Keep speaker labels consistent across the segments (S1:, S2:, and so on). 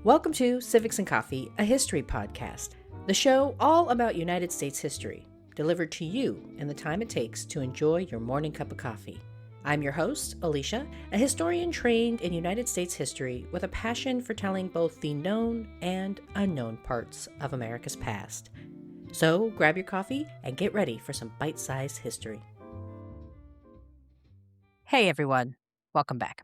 S1: Welcome to Civics and Coffee, a history podcast, the show all about United States history, delivered to you in the time it takes to enjoy your morning cup of coffee. I'm your host, Alicia, a historian trained in United States history with a passion for telling both the known and unknown parts of America's past. So grab your coffee and get ready for some bite-sized history. Hey everyone, welcome back.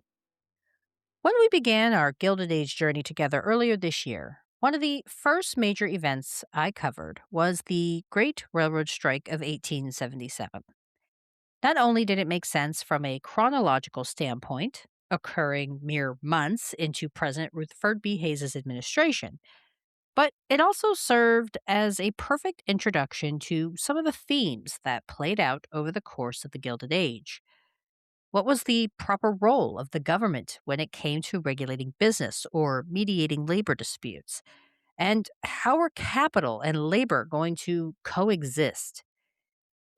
S1: When we began our Gilded Age journey together earlier this year, one of the first major events I covered was the Great Railroad Strike of 1877. Not only did it make sense from a chronological standpoint, occurring mere months into President Rutherford B. Hayes' administration, but it also served as a perfect introduction to some of the themes that played out over the course of the Gilded Age. What was the proper role of the government when it came to regulating business or mediating labor disputes? And how are capital and labor going to coexist?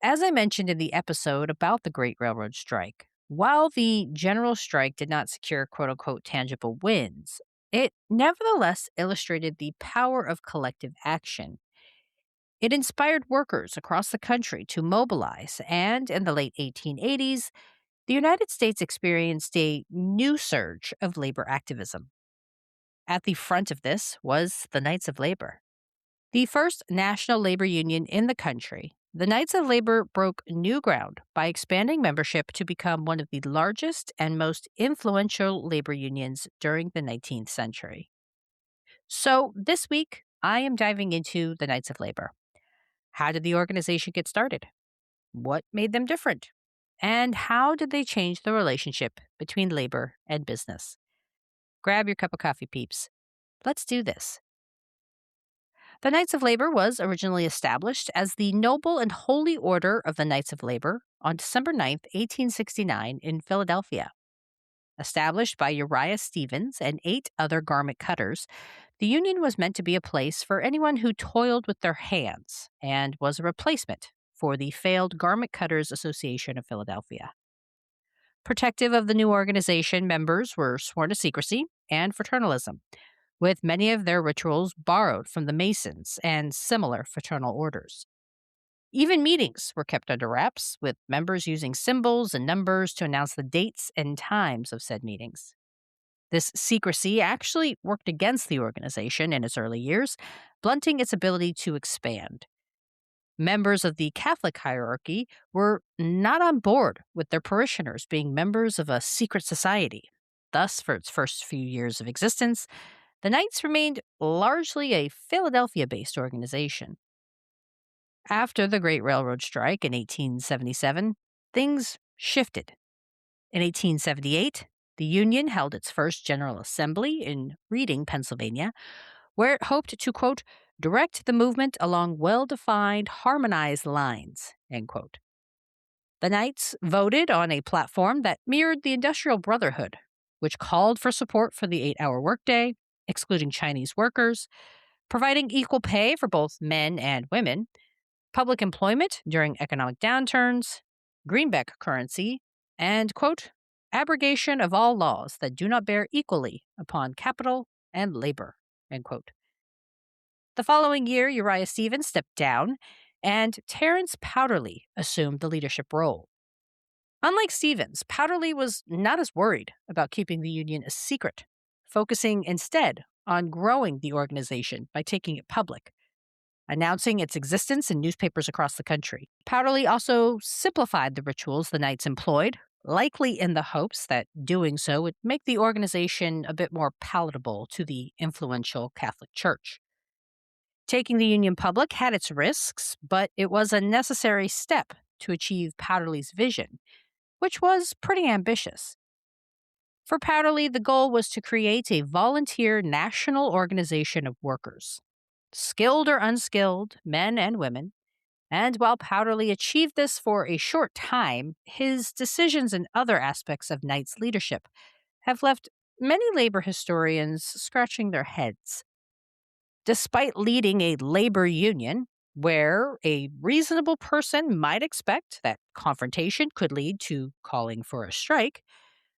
S1: As I mentioned in the episode about the Great Railroad Strike, while the general strike did not secure quote unquote tangible wins, it nevertheless illustrated the power of collective action. It inspired workers across the country to mobilize, and in the late 1880s, the United States experienced a new surge of labor activism. At the front of this was the Knights of Labor. The first national labor union in the country, the Knights of Labor broke new ground by expanding membership to become one of the largest and most influential labor unions during the 19th century. So this week, I am diving into the Knights of Labor. How did the organization get started? What made them different? And how did they change the relationship between labor and business? Grab your cup of coffee, peeps. Let's do this. The Knights of Labor was originally established as the Noble and Holy Order of the Knights of Labor on December 9th, 1869 in Philadelphia. Established by Uriah Stevens and 8 other garment cutters, the union was meant to be a place for anyone who toiled with their hands and was a replacement for the failed Garment Cutters Association of Philadelphia. Protective of the new organization, members were sworn to secrecy and fraternalism, with many of their rituals borrowed from the Masons and similar fraternal orders. Even meetings were kept under wraps, with members using symbols and numbers to announce the dates and times of said meetings. This secrecy actually worked against the organization in its early years, blunting its ability to expand. Members of the Catholic hierarchy were not on board with their parishioners being members of a secret society. Thus, for its first few years of existence, the Knights remained largely a Philadelphia-based organization. After the Great Railroad Strike in 1877, things shifted. In 1878, the Union held its first General Assembly in Reading, Pennsylvania, where it hoped to, quote, direct the movement along well-defined, harmonized lines, end quote. The Knights voted on a platform that mirrored the Industrial Brotherhood, which called for support for the 8-hour workday, excluding Chinese workers, providing equal pay for both men and women, public employment during economic downturns, greenback currency, and, quote, abrogation of all laws that do not bear equally upon capital and labor, end quote. The following year, Uriah Stevens stepped down, and Terence Powderly assumed the leadership role. Unlike Stevens, Powderly was not as worried about keeping the union a secret, focusing instead on growing the organization by taking it public, announcing its existence in newspapers across the country. Powderly also simplified the rituals the Knights employed, likely in the hopes that doing so would make the organization a bit more palatable to the influential Catholic Church. Taking the union public had its risks, but it was a necessary step to achieve Powderly's vision, which was pretty ambitious. For Powderly, the goal was to create a volunteer national organization of workers, skilled or unskilled, men and women, and while Powderly achieved this for a short time, his decisions in other aspects of Knight's leadership have left many labor historians scratching their heads. Despite leading a labor union, where a reasonable person might expect that confrontation could lead to calling for a strike,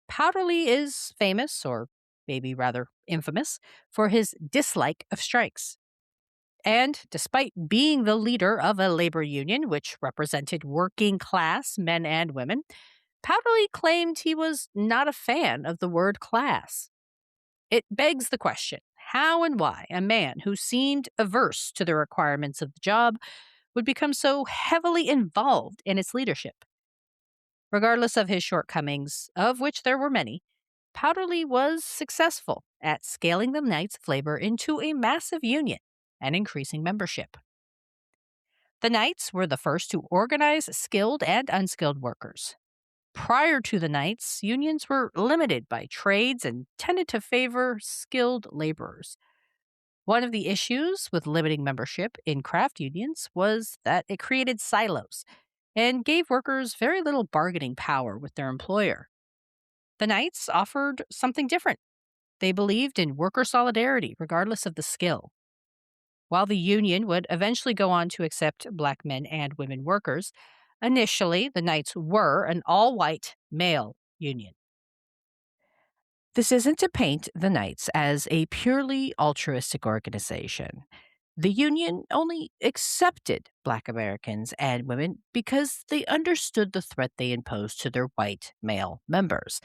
S1: Powderly is famous, or maybe rather infamous, for his dislike of strikes. And despite being the leader of a labor union which represented working class men and women, Powderly claimed he was not a fan of the word class. It begs the question how and why a man who seemed averse to the requirements of the job would become so heavily involved in its leadership. Regardless of his shortcomings, of which there were many, Powderly was successful at scaling the Knights of Labor into a massive union and increasing membership. The Knights were the first to organize skilled and unskilled workers. Prior to the Knights, unions were limited by trades and tended to favor skilled laborers. One of the issues with limiting membership in craft unions was that it created silos and gave workers very little bargaining power with their employer. The Knights offered something different. They believed in worker solidarity regardless of the skill. While the union would eventually go on to accept black men and women workers, initially the Knights were an all-white male union. This isn't to paint the Knights as a purely altruistic organization. The union only accepted Black Americans and women because they understood the threat they imposed to their white male members.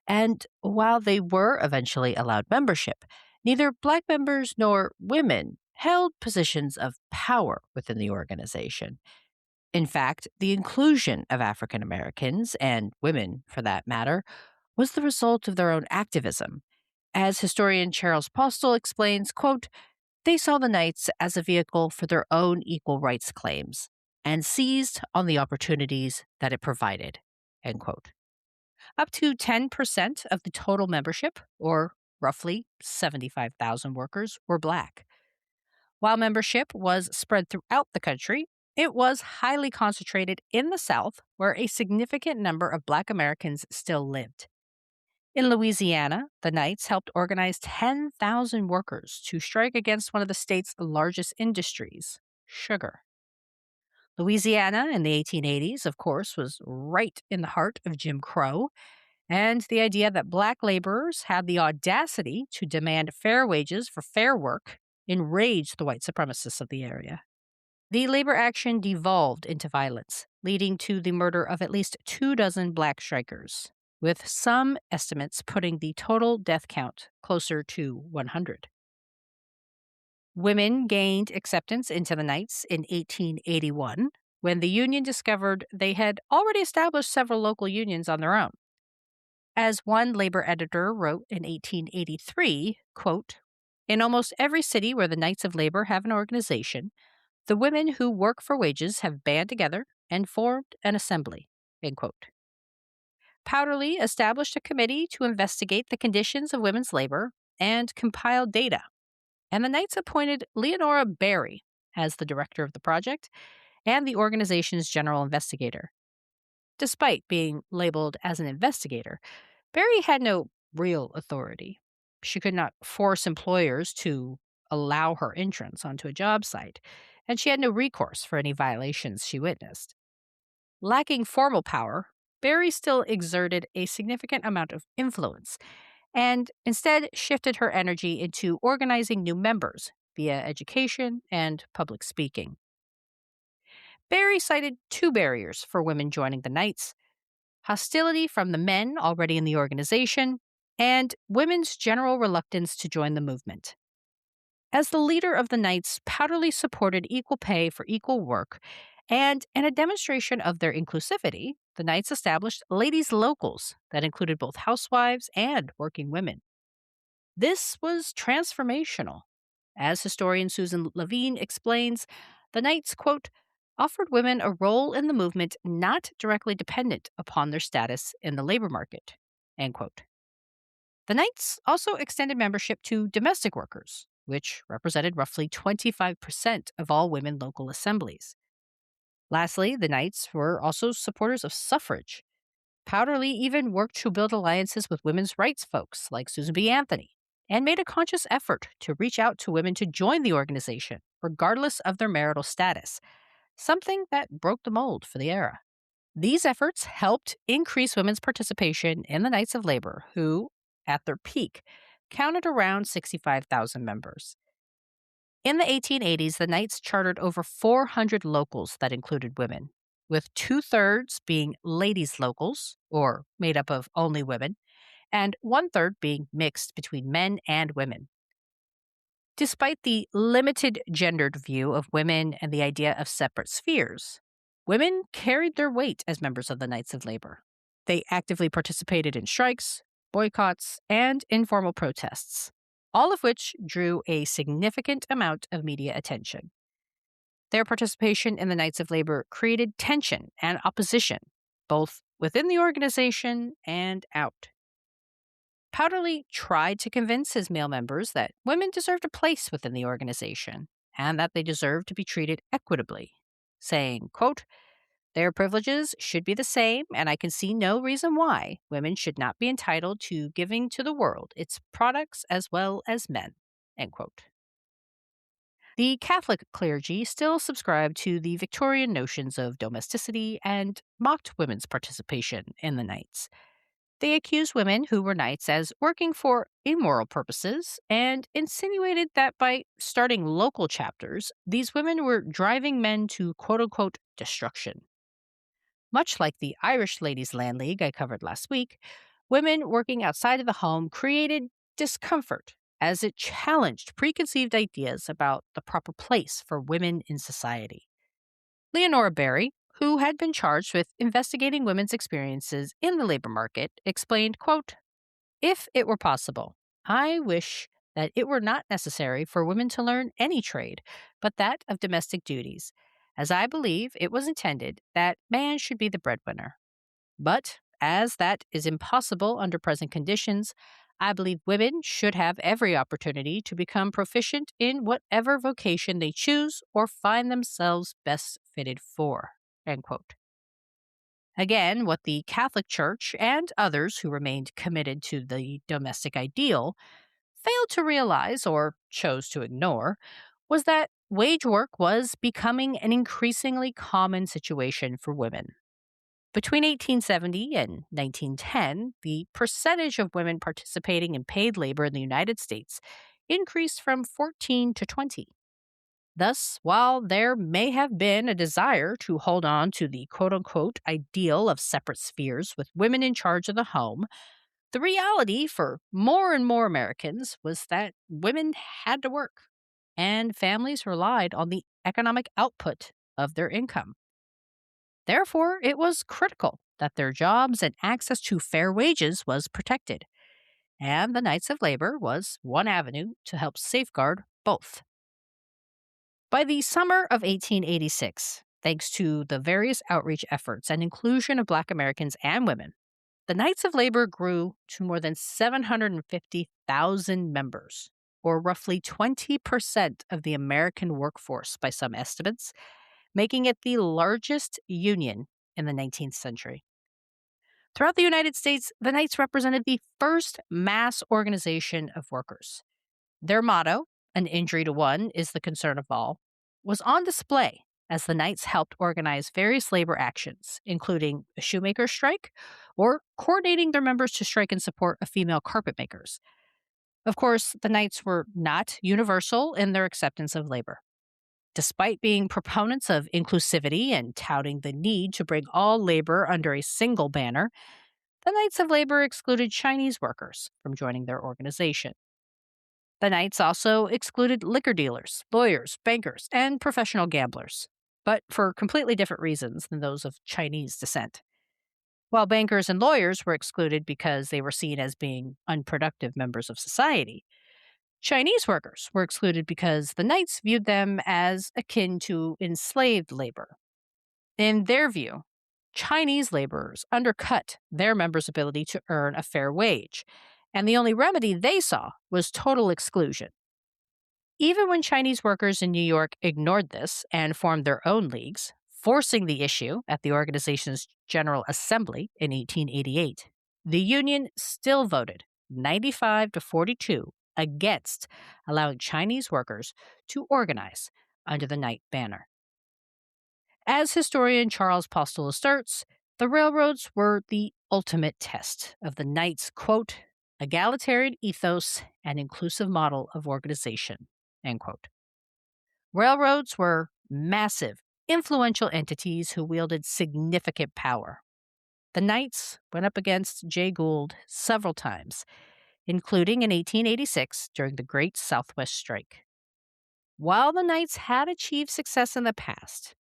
S1: And while they were eventually allowed membership, neither Black members nor women held positions of power within the organization. In fact, the inclusion of African Americans, and women for that matter, was the result of their own activism. As historian Charles Postel explains, quote, they saw the Knights as a vehicle for their own equal rights claims and seized on the opportunities that it provided, end quote. Up to 10% of the total membership, or roughly 75,000 workers, were Black. While membership was spread throughout the country, it was highly concentrated in the South, where a significant number of Black Americans still lived. In Louisiana, the Knights helped organize 10,000 workers to strike against one of the state's largest industries, sugar. Louisiana in the 1880s, of course, was right in the heart of Jim Crow, and the idea that Black laborers had the audacity to demand fair wages for fair work enraged the white supremacists of the area. The labor action devolved into violence, leading to the murder of at least 24 Black strikers, with some estimates putting the total death count closer to 100. Women gained acceptance into the Knights in 1881, when the Union discovered they had already established several local unions on their own. As one labor editor wrote in 1883, quote, in almost every city where the Knights of Labor have an organization, the women who work for wages have band together and formed an assembly, end quote. Powderly established a committee to investigate the conditions of women's labor and compile data, and the Knights appointed Leonora Berry as the director of the project and the organization's general investigator. Despite being labeled as an investigator, Berry had no real authority. She could not force employers to allow her entrance onto a job site, and she had no recourse for any violations she witnessed. Lacking formal power, Berry still exerted a significant amount of influence and instead shifted her energy into organizing new members via education and public speaking. Berry cited two barriers for women joining the Knights: hostility from the men already in the organization, and women's general reluctance to join the movement. As the leader of the Knights, Powderly supported equal pay for equal work, and in a demonstration of their inclusivity, the Knights established ladies' locals that included both housewives and working women. This was transformational. As historian Susan Levine explains, the Knights, quote, offered women a role in the movement not directly dependent upon their status in the labor market, end quote. The Knights also extended membership to domestic workers, which represented roughly 25% of all women local assemblies. Lastly, the Knights were also supporters of suffrage. Powderly even worked to build alliances with women's rights folks like Susan B. Anthony, and made a conscious effort to reach out to women to join the organization, regardless of their marital status, something that broke the mold for the era. These efforts helped increase women's participation in the Knights of Labor, who, at their peak, counted around 65,000 members. In the 1880s, the Knights chartered over 400 locals that included women, with two-thirds being ladies' locals, or made up of only women, and one-third being mixed between men and women. Despite the limited gendered view of women and the idea of separate spheres, women carried their weight as members of the Knights of Labor. They actively participated in strikes, boycotts, and informal protests, all of which drew a significant amount of media attention. Their participation in the Knights of Labor created tension and opposition, both within the organization and out. Powderly tried to convince his male members that women deserved a place within the organization and that they deserved to be treated equitably, saying, quote, "Their privileges should be the same, and I can see no reason why women should not be entitled to giving to the world its products as well as men." End quote. The Catholic clergy still subscribed to the Victorian notions of domesticity and mocked women's participation in the Knights. They accused women who were knights as working for immoral purposes and insinuated that by starting local chapters, these women were driving men to quote unquote destruction. Much like the Irish Ladies' Land League I covered last week, women working outside of the home created discomfort as it challenged preconceived ideas about the proper place for women in society. Leonora Berry, who had been charged with investigating women's experiences in the labor market, explained, quote, "If it were possible, I wish that it were not necessary for women to learn any trade but that of domestic duties, as I believe it was intended that man should be the breadwinner. But as that is impossible under present conditions, I believe women should have every opportunity to become proficient in whatever vocation they choose or find themselves best fitted for." End quote. Again, what the Catholic Church and others who remained committed to the domestic ideal failed to realize or chose to ignore was that wage work was becoming an increasingly common situation for women. Between 1870 and 1910, the percentage of women participating in paid labor in the United States increased from 14 to 20. Thus, while there may have been a desire to hold on to the quote-unquote ideal of separate spheres with women in charge of the home, the reality for more and more Americans was that women had to work, and families relied on the economic output of their income. Therefore, it was critical that their jobs and access to fair wages was protected, and the Knights of Labor was one avenue to help safeguard both. By the summer of 1886, thanks to the various outreach efforts and inclusion of Black Americans and women, the Knights of Labor grew to more than 750,000 members, or roughly 20% of the American workforce by some estimates, making it the largest union in the 19th century. Throughout the United States, the Knights represented the first mass organization of workers. Their motto, "An injury to one is the concern of all," was on display as the Knights helped organize various labor actions, including a shoemaker strike or coordinating their members to strike in support of female carpet makers. Of course, the Knights were not universal in their acceptance of labor. Despite being proponents of inclusivity and touting the need to bring all labor under a single banner, the Knights of Labor excluded Chinese workers from joining their organization. The Knights also excluded liquor dealers, lawyers, bankers, and professional gamblers, but for completely different reasons than those of Chinese descent. While bankers and lawyers were excluded because they were seen as being unproductive members of society, Chinese workers were excluded because the Knights viewed them as akin to enslaved labor. In their view, Chinese laborers undercut their members' ability to earn a fair wage, and the only remedy they saw was total exclusion. Even when Chinese workers in New York ignored this and formed their own leagues, forcing the issue at the organization's General Assembly in 1888, the union still voted 95 to 42 against allowing Chinese workers to organize under the Knight banner. As historian Charles Postel asserts, the railroads were the ultimate test of the Knights' quote, egalitarian ethos, and inclusive model of organization, end quote. Railroads were massive, influential entities who wielded significant power. The Knights went up against Jay Gould several times, including in 1886 during the Great Southwest Strike. While the Knights had achieved success in the past,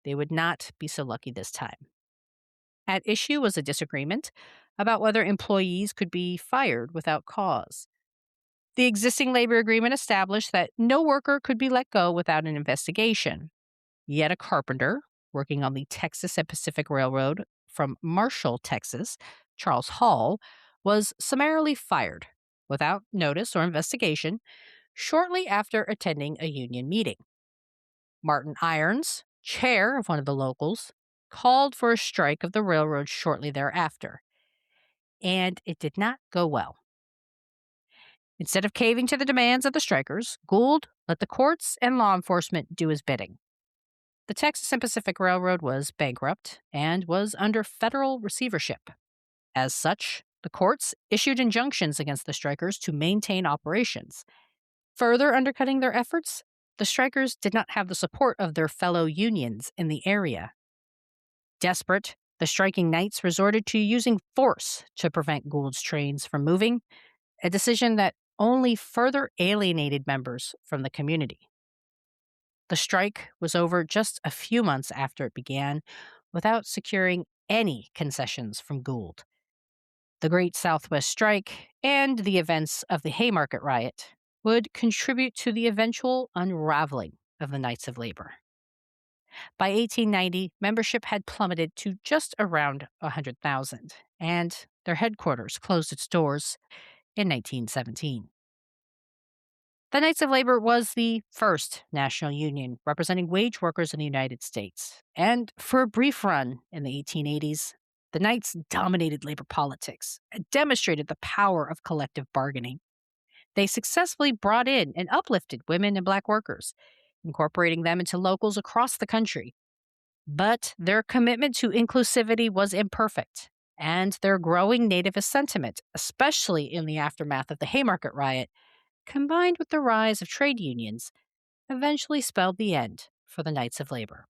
S1: they would not be so lucky this time. At issue was a disagreement about whether employees could be fired without cause. The existing labor agreement established that no worker could be let go without an investigation. Yet a carpenter working on the Texas and Pacific Railroad from Marshall, Texas, Charles Hall, was summarily fired without notice or investigation shortly after attending a union meeting. Martin Irons, chair of one of the locals, called for a strike of the railroad shortly thereafter, and it did not go well. Instead of caving to the demands of the strikers, Gould let the courts and law enforcement do his bidding. The Texas and Pacific Railroad was bankrupt and was under federal receivership. As such, the courts issued injunctions against the strikers to maintain operations. Further undercutting their efforts, the strikers did not have the support of their fellow unions in the area. Desperate, the striking Knights resorted to using force to prevent Gould's trains from moving, a decision that only further alienated members from the community. The strike was over just a few months after it began, without securing any concessions from Gould. The Great Southwest Strike and the events of the Haymarket Riot would contribute to the eventual unraveling of the Knights of Labor. By 1890, membership had plummeted to just around 100,000, and their headquarters closed its doors in 1917. The Knights of Labor was the first national union representing wage workers in the United States, and for a brief run in the 1880s, the Knights dominated labor politics and demonstrated the power of collective bargaining. They successfully brought in and uplifted women and Black workers, incorporating them into locals across the country. But their commitment to inclusivity was imperfect, and their growing nativist sentiment, especially in the aftermath of the Haymarket Riot, combined with the rise of trade unions, eventually spelled the end for the Knights of Labor.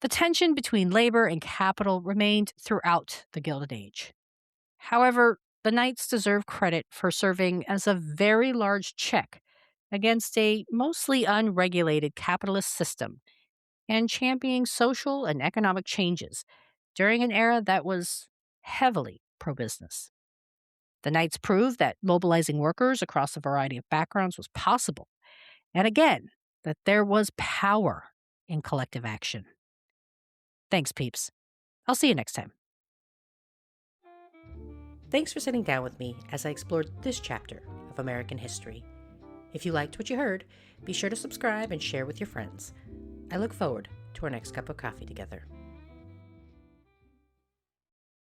S1: The tension between labor and capital remained throughout the Gilded Age. However, the Knights deserve credit for serving as a very large check against a mostly unregulated capitalist system and championing social and economic changes during an era that was heavily pro-business. The Knights proved that mobilizing workers across a variety of backgrounds was possible, and again, that there was power in collective action. Thanks, peeps. I'll see you next time. Thanks for sitting down with me as I explored this chapter of American history. If you liked what you heard, be sure to subscribe and share with your friends. I look forward to our next cup of coffee together.